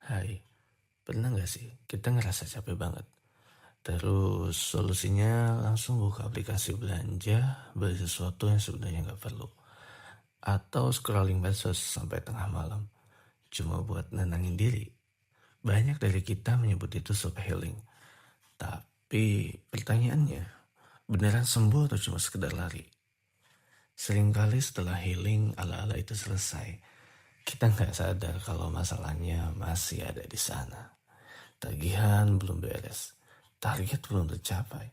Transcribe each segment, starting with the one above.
Hai, pernah gak sih kita ngerasa capek banget? Terus solusinya langsung buka aplikasi belanja, beli sesuatu yang sebenarnya gak perlu. Atau scrolling medsos sampai tengah malam. Cuma buat nenangin diri. Banyak dari kita menyebut itu self healing. Tapi pertanyaannya, beneran sembuh atau cuma sekedar lari? Seringkali setelah healing ala-ala itu selesai, kita nggak sadar kalau masalahnya masih ada di sana. Tagihan belum beres, target belum tercapai,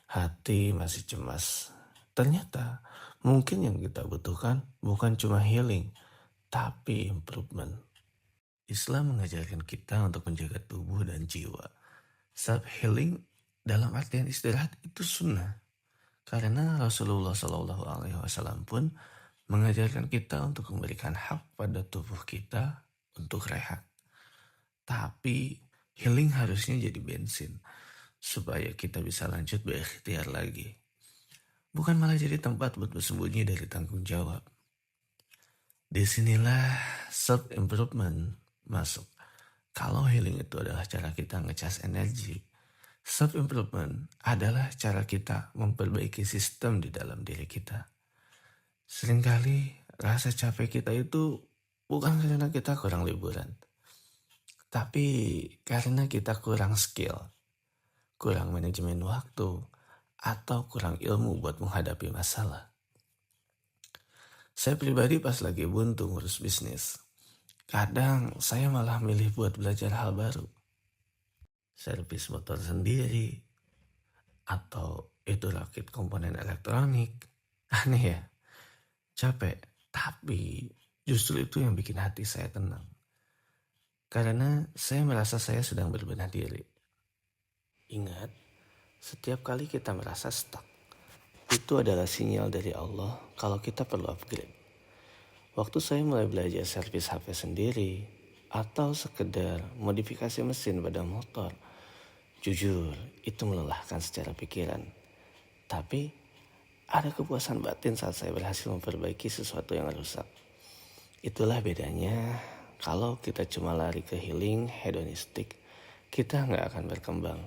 hati masih cemas. Ternyata mungkin yang kita butuhkan bukan cuma healing, tapi improvement. Islam mengajarkan kita untuk menjaga tubuh dan jiwa. Self healing dalam artian istirahat itu sunnah. Karena Rasulullah Shallallahu Alaihi Wasallam pun mengajarkan kita untuk memberikan hak pada tubuh kita untuk rehat. Tapi healing harusnya jadi bensin supaya kita bisa lanjut berikhtiar lagi. Bukan malah jadi tempat buat bersembunyi dari tanggung jawab. Disinilah self improvement masuk. Kalau healing itu adalah cara kita ngecas energi, self improvement adalah cara kita memperbaiki sistem di dalam diri kita. Seringkali rasa capek kita itu bukan karena kita kurang liburan, tapi karena kita kurang skill, kurang manajemen waktu, atau kurang ilmu buat menghadapi masalah. Saya pribadi pas lagi buntu ngurus bisnis, kadang saya malah milih buat belajar hal baru. Servis motor sendiri, atau itu rakit komponen elektronik. Aneh ya, capek, tapi justru itu yang bikin hati saya tenang. Karena saya merasa saya sedang berbenah diri. Ingat, setiap kali kita merasa stuck, itu adalah sinyal dari Allah kalau kita perlu upgrade. Waktu saya mulai belajar servis HP sendiri, atau sekedar modifikasi mesin pada motor, jujur, itu melelahkan secara pikiran. Tapi, ada kepuasan batin saat saya berhasil memperbaiki sesuatu yang rusak. Itulah bedanya kalau kita cuma lari ke healing hedonistik, kita nggak akan berkembang.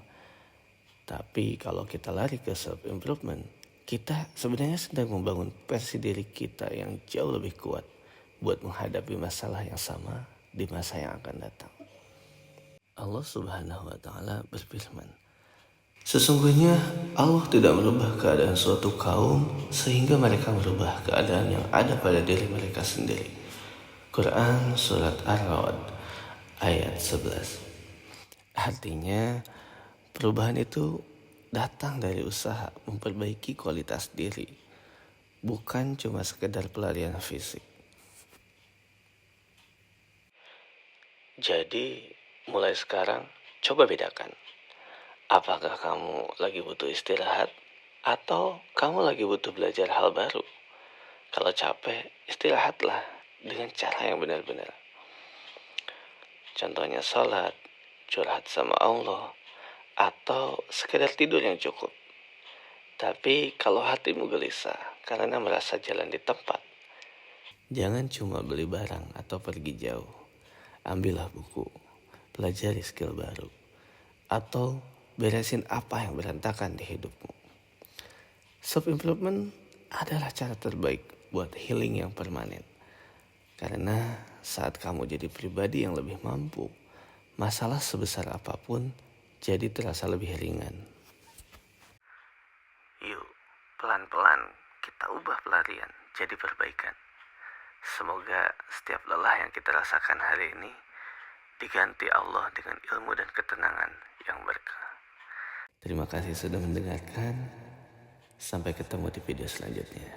Tapi kalau kita lari ke self-improvement, kita sebenarnya sedang membangun versi diri kita yang jauh lebih kuat buat menghadapi masalah yang sama di masa yang akan datang. Allah Subhanahu wa Ta'ala berfirman, sesungguhnya Allah tidak merubah keadaan suatu kaum sehingga mereka merubah keadaan yang ada pada diri mereka sendiri. Quran Surat Ar-Ra'd ayat 11. Artinya, perubahan itu datang dari usaha memperbaiki kualitas diri, bukan cuma sekedar pelarian fisik. Jadi, mulai sekarang, coba bedakan. Apakah kamu lagi butuh istirahat atau kamu lagi butuh belajar hal baru? Kalau capek, istirahatlah dengan cara yang benar-benar. Contohnya sholat, curhat sama Allah, atau sekedar tidur yang cukup. Tapi kalau hatimu gelisah karena merasa jalan di tempat, jangan cuma beli barang atau pergi jauh. Ambillah buku, pelajari skill baru, atau beresin apa yang berantakan di hidupmu. Self-improvement adalah cara terbaik buat healing yang permanen. Karena saat kamu jadi pribadi yang lebih mampu, masalah sebesar apapun jadi terasa lebih ringan. Yuk, pelan-pelan kita ubah pelarian jadi perbaikan. Semoga setiap lelah yang kita rasakan hari ini diganti Allah dengan ilmu dan ketenangan yang berkah. Terima kasih sudah mendengarkan. Sampai ketemu di video selanjutnya.